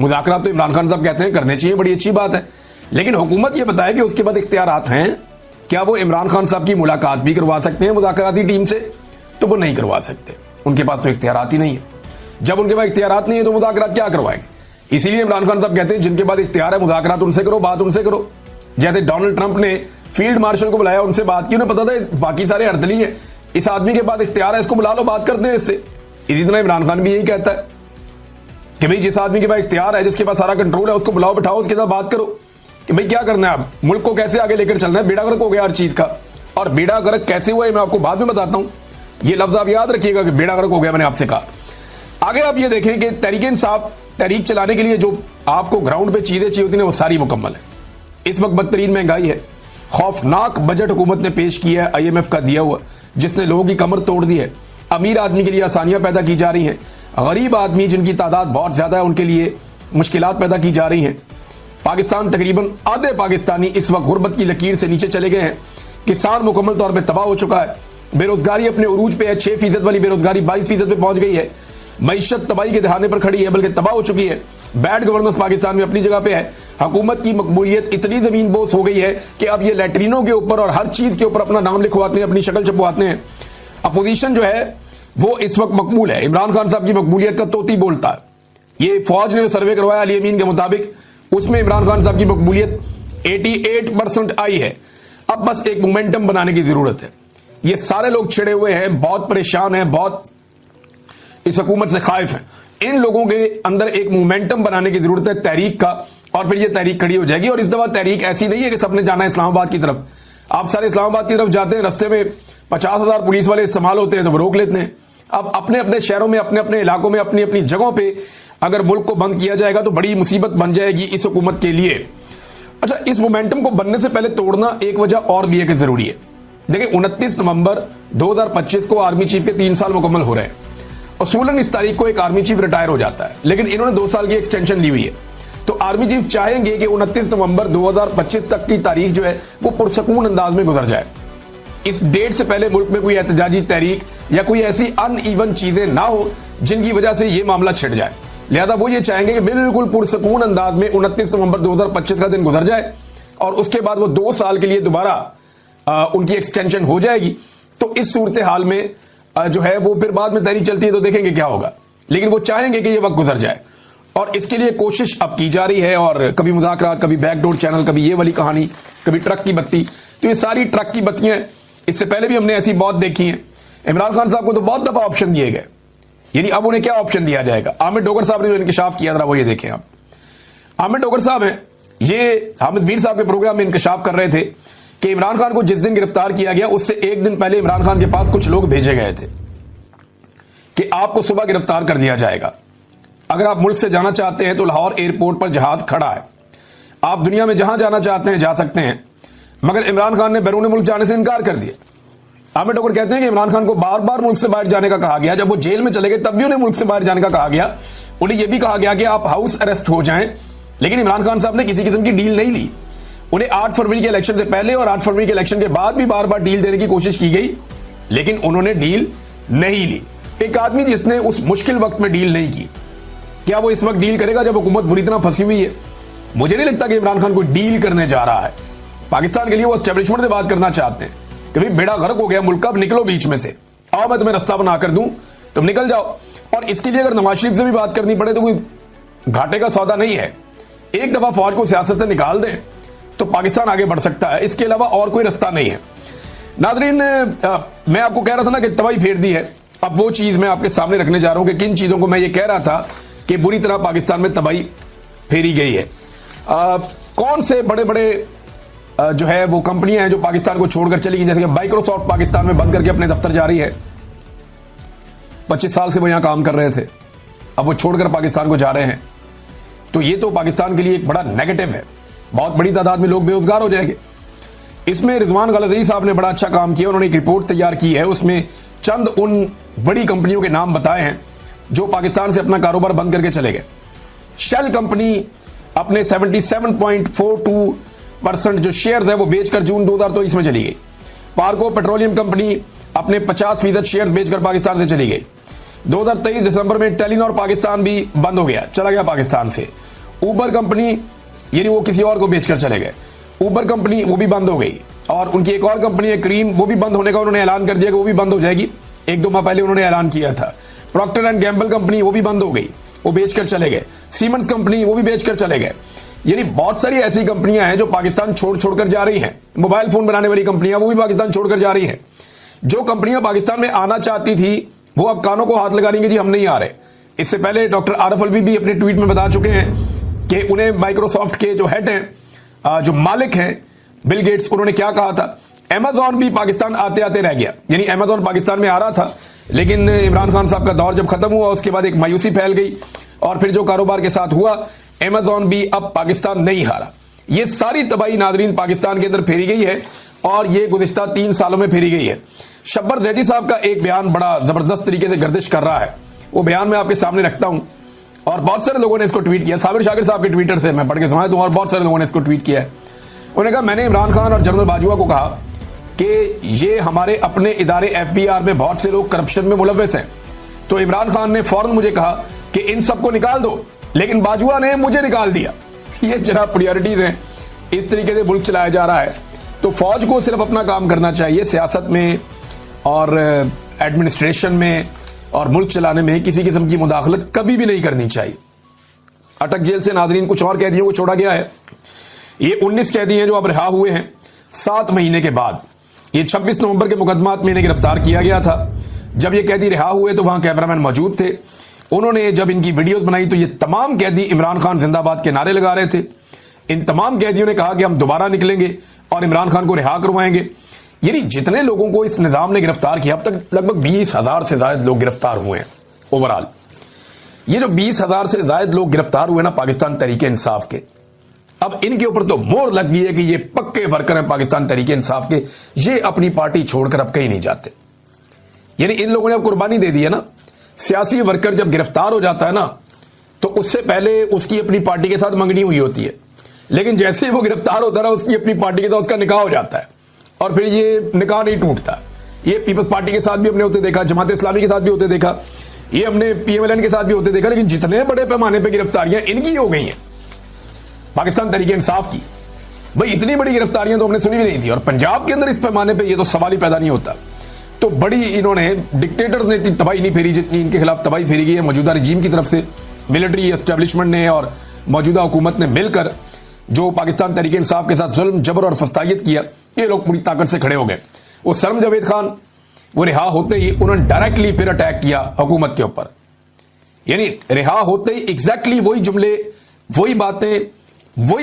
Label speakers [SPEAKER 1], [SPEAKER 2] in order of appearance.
[SPEAKER 1] मुज़ाकरात तो इमरान खान साहब कहते हैं करने चाहिए, बड़ी अच्छी बात है, लेकिन हुकूमत ये बताए कि उसके बाद इख्तियारात हैं, क्या वो इमरान खान साहब की मुलाकात भी करवा सकते हैं मुज़ाकराती टीम से? तो वो नहीं करवा सकते, उनके पास तो इख्तियारात ही नहीं है। जब उनके पास इख्तियारात नहीं है तो मुज़ाकरात क्या करवाएंगे? इसीलिए इमरान खान साहब कहते हैं जिनके पास इख्तियार है मुज़ाकरात उनसे करो, बात उनसे करो। जैसे डोनाल्ड ट्रंप ने फील्ड मार्शल को बुलाया, उनसे बात की, उन्हें पता था बाकी सारे अर्दली हैं, इस आदमी के पास इख्तियार है, इसको बुला लो, बात करते हैं इससे। इसी तरह इमरान खान भी यही कहता है कि भाई जिस आदमी के पास इख्तियार है, जिसके पास सारा कंट्रोल है, उसको बुलाओ, बिठाओ, उसके साथ बात करो कि भाई क्या करना है, अब मुल्क को कैसे आगे लेकर चलना है। बेड़ा गर्क हो गया हर चीज का, और बेड़ा गर्क कैसे हुआ है मैं आपको बाद में बताता हूं। ये लफ्ज आप याद रखिएगा कि बेड़ा गर्क हो गया, मैंने आपसे कहा। आगे आप ये देखें कि तहरीक इंसाफ तहरीक चलाने के लिए जो आपको ग्राउंड पे चीजें चाहिए होती हैं वो सारी मुकम्मल है। इस वक्त बदतरीन महंगाई है, खौफनाक बजट हुकूमत ने पेश किया है IMF का दिया हुआ, जिसने लोगों की कमर तोड़ दी है। अमीर आदमी के लिए आसानियां पैदा की जा रही हैं, गरीब आदमी जिनकी तादाद बहुत ज्यादा है उनके लिए मुश्किलात पैदा की जा रही हैं। पाकिस्तान तकरीबन आधे पाकिस्तानी इस वक्त गुर्बत की लकीर से नीचे चले गए हैं। किसान मुकम्मल तौर पर तबाह हो चुका है, बेरोजगारी अपने उरूज पे है, 6% वाली बेरोजगारी 22% पे पहुंच गई है। मईशत तबाही के दहाने पर खड़ी है, बल्कि तबाह हो चुकी है। बैड गवर्नेंस पाकिस्तान में अपनी जगह पे है। हुकूमत की मकबूलियत इतनी जमीन बोस हो गई है कि अब ये लैट्रिनों के ऊपर और हर चीज के ऊपर अपना नाम लिखवाते हैं, अपनी शक्ल छपवाते हैं। अपोजिशन जो है वो इस वक्त मकबूल है, इमरान खान साहब की मकबूलियत का तोती बोलता है। ये फौज ने सर्वे करवाया अली अमीन के मुताबिक, उसमें इमरान खान साहब की मकबूलियत 88% आई है। अब बस एक मोमेंटम बनाने की जरूरत है। ये सारे लोग छिड़े हुए हैं, बहुत परेशान हैं, बहुत इस हुकूमत से खाइफ हैं। इन लोगों के अंदर एक मोमेंटम बनाने की जरूरत है तहरीक का, और फिर ये तहरीक खड़ी हो जाएगी। और इस दफा तहरीक ऐसी नहीं है कि सबने जाना है इस्लामाबाद की तरफ। आप सारे इस्लामाबाद की तरफ जाते हैं, रस्ते में 50,000 पुलिस वाले इस्तेमाल होते हैं तो वो रोक लेते हैं। अब अपने अपने शहरों में, अपने अपने इलाकों में, अपनी अपनी जगहों पे अगर मुल्क को बंद किया जाएगा तो बड़ी मुसीबत बन जाएगी इस हुकूमत के लिए। अच्छा, इस मोमेंटम को बनने से पहले तोड़ना एक वजह और भी है कि जरूरी है। देखिए 29 नवंबर 2025 को आर्मी चीफ के 3 साल मुकम्मल हो रहे हैं। उसूलन इस तारीख को एक आर्मी चीफ रिटायर हो जाता है, लेकिन इन्होंने 2 साल की एक्सटेंशन ली हुई है। तो आर्मी चीफ चाहेंगे कि 29 नवंबर 2025 तक की तारीख जो है वो पुरसकून अंदाज में गुजर जाए। इस डेट से पहले मुल्क में कोई एहतजाजी तहरीक या कोई ऐसी अनइवन चीजें ना हो जिनकी वजह से ये मामला छिड़ जाए। लिहाजा वो ये चाहेंगे कि बिल्कुल पुरसकून अंदाज में 29 नवंबर 2025 का दिन गुजर जाए, और उसके बाद वो 2 साल के लिए दोबारा उनकी एक्सटेंशन हो जाएगी। तो इस सूरत हाल में जो है वो फिर बाद में तहरीक चलती है तो देखेंगे क्या होगा, लेकिन वो चाहेंगे कि ये वक्त गुजर जाए, और इसके लिए कोशिश अब की जा रही है। और कभी मुज़ाकरात, कभी बैकडोर चैनल, कभी ये वाली कहानी, कभी ट्रक की बत्ती। तो ये सारी ट्रक की बत्तियां इससे पहले भी हमने ऐसी बहुत देखी हैं। इमरान खान साहब को तो बहुत दफा ऑप्शन दिए गए, यानी अब उन्हें क्या ऑप्शन दिया जाएगा। आमिर डोगर साहब ने जो इंकशाफ किया था वो ये देखें आप। आमिर डोगर साहब हैं, ये हामिद मीर साहब के प्रोग्राम में इंकशाफ कर रहे थे कि इमरान खान को जिस दिन गिरफ्तार किया गया उससे एक दिन पहले इमरान खान के पास कुछ लोग भेजे गए थे कि आपको सुबह गिरफ्तार कर दिया जाएगा, अगर आप मुल्क से जाना चाहते हैं तो लाहौर एयरपोर्ट पर जहाज खड़ा है, आप दुनिया में जहां जाना चाहते हैं जा सकते हैं। मगर इमरान खान ने बैरून मुल्क जाने से इनकार कर दिया। आमिर डोगर कहते हैं कि इमरान खान को बार बार मुल्क से बाहर जाने का कहा गया। जब वो जेल में चले गए तब भी उन्हें मुल्क से बाहर जाने का कहा गया। उन्हें यह भी कहा गया कि आप हाउस अरेस्ट हो जाएं, लेकिन इमरान खान साहब ने किसी किस्म की डील नहीं ली। उन्हें 8 फरवरी के इलेक्शन से पहले और 8 फरवरी के इलेक्शन के बाद भी बार बार डील देने की कोशिश की गई, लेकिन उन्होंने डील नहीं ली। एक आदमी जिसने उस मुश्किल वक्त में डील नहीं की, क्या वो इस वक्त डील करेगा जब हुकूमत बुरी तरह फंसी हुई है? मुझे नहीं लगता कि इमरान खान कोई डील करने जा रहा है। पाकिस्तान के लिए वो एस्टेब्लिशमेंट से बात करना चाहते हैं कि भाई बेड़ा गर्क हो गया मुल्क का, अब निकलो बीच में से, आओ मैं तुम्हें रास्ता बना कर दूं, तुम निकल जाओ। और इसके लिए अगर नवाज शरीफ से भी बात करनी पड़े तो कोई घाटे का सौदा नहीं है। एक दफा फौज को सियासत से निकाल दें तो पाकिस्तान आगे बढ़ सकता है, इसके अलावा और कोई रास्ता नहीं है। नाज़रीन, मैं आपको कह रहा था ना कि तबाही फेर दी है। अब वो चीज मैं आपके सामने रखने जा रहा हूं कि किन चीजों को मैं ये कह रहा था कि बुरी तरह पाकिस्तान में तबाही फेरी गई है। कौन से बड़े बड़े जो है वो कंपनियां हैं जो पाकिस्तान को छोड़कर चली गई, जैसे कि माइक्रोसॉफ्ट पाकिस्तान में बंद करके अपने दफ्तर जा रही है। 25 साल से वो यहां काम कर रहे थे, अब वो छोड़कर पाकिस्तान को जा रहे हैं। तो ये तो पाकिस्तान के लिए एक बड़ा नेगेटिव है, बहुत बड़ी तादाद में लोग बेरोजगार हो जाएंगे। इसमें रिजवान गलज़ई साहब ने बड़ा अच्छा काम किया, उन्होंने एक रिपोर्ट तैयार की है, उसमें चंद उन बड़ी कंपनियों के नाम बताए हैं जो पाकिस्तान से अपना कारोबार बंद करके चले गए। शेल कंपनी अपने 77.42% जो शेयर्स है वो बेचकर जून 2023 में चली गई। पार्को पेट्रोलियम कंपनी अपने 50% शेयर्स बेचकर पाकिस्तान से चली गई। 2023 दिसंबर में टेलीनॉर पाकिस्तान भी बंद हो गया, चला गया पाकिस्तान से। उबर कंपनी यानी वो किसी और को बेचकर चले गए, उबर कंपनी वो भी बंद हो गई। और उनकी एक और कंपनी है क्रीम, वो भी बंद होने का उन्होंने ऐलान कर दिया कि वो भी बंद हो जाएगी। 1-2 माह पहले उन्होंने ऐलान किया था। प्रॉक्टर एंड गैम्बल कंपनी वो भी बंद हो गई, वो बेचकर चले गए। सीमेंस कंपनी वो भी बेचकर चले गए। यानी बहुत सारी ऐसी कंपनियां हैं जो पाकिस्तान छोड़कर जा रही हैं। मोबाइल फोन बनाने वाली कंपनियां वो भी पाकिस्तान छोड़कर जा रही हैं। जो कंपनियां पाकिस्तान में आना चाहती थी वो अब कानों को हाथ लगा रही हैं, जी हम नहीं आ रहे। इससे पहले डॉक्टर आरिफ अलवी भी अपने ट्वीट में बता चुके हैं कि उन्हें माइक्रोसॉफ्ट के जो हेड हैं, जो मालिक हैं बिल गेट्स, उन्होंने क्या कहा था। अमेजॉन भी पाकिस्तान आते आते रह गया, यानी अमेजॉन पाकिस्तान में आ रहा था, लेकिन इमरान खान साहब का दौर जब खत्म हुआ उसके बाद एक मायूसी फैल गई और फिर जो कारोबार के साथ हुआ, अमेजॉन भी अब पाकिस्तान नहीं हारा। ये सारी तबाही नादरीन पाकिस्तान के अंदर फेरी गई है और ये गुज़िश्ता 3 सालों में फेरी गई है। शब्बर जैदी साहब का एक बयान बड़ा जबरदस्त तरीके से गर्दिश कर रहा है, वो बयान मैं आपके सामने रखता हूं और बहुत सारे लोगों ने इसको ट्वीट किया। साबिर शाकिर साहब के ट्विटर से मैं पढ़ के समझता हूं और बहुत सारे लोगों ने इसको ट्वीट किया है। उन्होंने कहा, मैंने इमरान खान और जनरल बाजवा को कहा कि ये हमारे अपने इदारे FBR में बहुत से लोग करप्शन में मुलव्वस हैं, तो इमरान खान ने फौरन मुझे कहा कि इन सबको निकाल दो, लेकिन बाजवा ने मुझे निकाल दिया। ये जनाब प्रायोरिटीज हैं, इस तरीके से मुल्क चलाया जा रहा है। तो फौज को सिर्फ अपना काम करना चाहिए, सियासत में और एडमिनिस्ट्रेशन में और मुल्क चलाने में किसी किस्म की मुदाखलत कभी भी नहीं करनी चाहिए। अटक जेल से नाजरीन कुछ और कैदियों को छोड़ा गया है। ये 19 कैदी हैं जो अब रिहा हुए हैं 7 महीने के बाद। ये 26 नवंबर के मुकदमात में इन्हें गिरफ्तार किया गया था। जब ये कैदी रिहा हुए तो वहां कैमरामैन मौजूद थे। उन्होंने जब इनकी वीडियोस बनाई तो ये तमाम कैदी इमरान खान जिंदाबाद के नारे लगा रहे थे। इन तमाम कैदियों ने कहा कि हम दोबारा निकलेंगे और इमरान खान को रिहा करवाएंगे। यानी जितने लोगों को इस निजाम ने गिरफ्तार किया, अब तक लगभग 20,000 से ज्यादा लोग गिरफ्तार हुए हैं ओवरऑल। ये जो 20,000 से ज्यादा लोग गिरफ्तार हुए ना पाकिस्तान तहरीक इंसाफ के, अब इनके ऊपर तो मोहर लग गई है कि ये पक्के वर्कर हैं पाकिस्तान तहरीक इंसाफ के, ये अपनी पार्टी छोड़कर अब कहीं नहीं जाते। यानी इन लोगों ने अब कुर्बानी दे दी है ना। सियासी वर्कर जब गिरफ्तार हो जाता है ना तो उससे पहले उसकी अपनी पार्टी के साथ मंगनी हुई होती है, लेकिन जैसे ही वो गिरफ्तार होता है ना उसकी अपनी पार्टी के साथ उसका निकाह हो जाता है और फिर ये निकाह नहीं टूटता। ये पीपल्स पार्टी के साथ भी हमने होते देखा, जमात इस्लामी के साथ भी होते देखा, ये हमने PMLN के साथ भी होते देखा। लेकिन जितने बड़े पैमाने पर गिरफ्तारियां इनकी हो गई हैं पाकिस्तान तहरीक इंसाफ की, भाई इतनी बड़ी गिरफ्तारियां तो हमने सुनी भी नहीं थी। और पंजाब के अंदर इस पैमाने पर यह तो सवाल ही पैदा नहीं होता। तो बड़ी इन्होंने डिक्टेटर ने इतनी तबाही नहीं फेरी जितनी इनके खिलाफ तबाही फेरी गई है मौजूदा रजीम की तरफ से। मिलिट्री एस्टेब्लिशमेंट ने और मौजूदा हुकूमत ने मिलकर जो पाकिस्तान तहरीक इंसाफ के साथ जुल्म, जबर और फस्तायत किया, ये लोग पूरी ताकत से खड़े हो गए। वो सरम जावेद खान वो रिहा होते ही उन्होंने डायरेक्टली फिर अटैक किया हुकूमत के ऊपर। यानी रिहा होते ही एग्जैक्टली वही जुमले, वही बातें, वही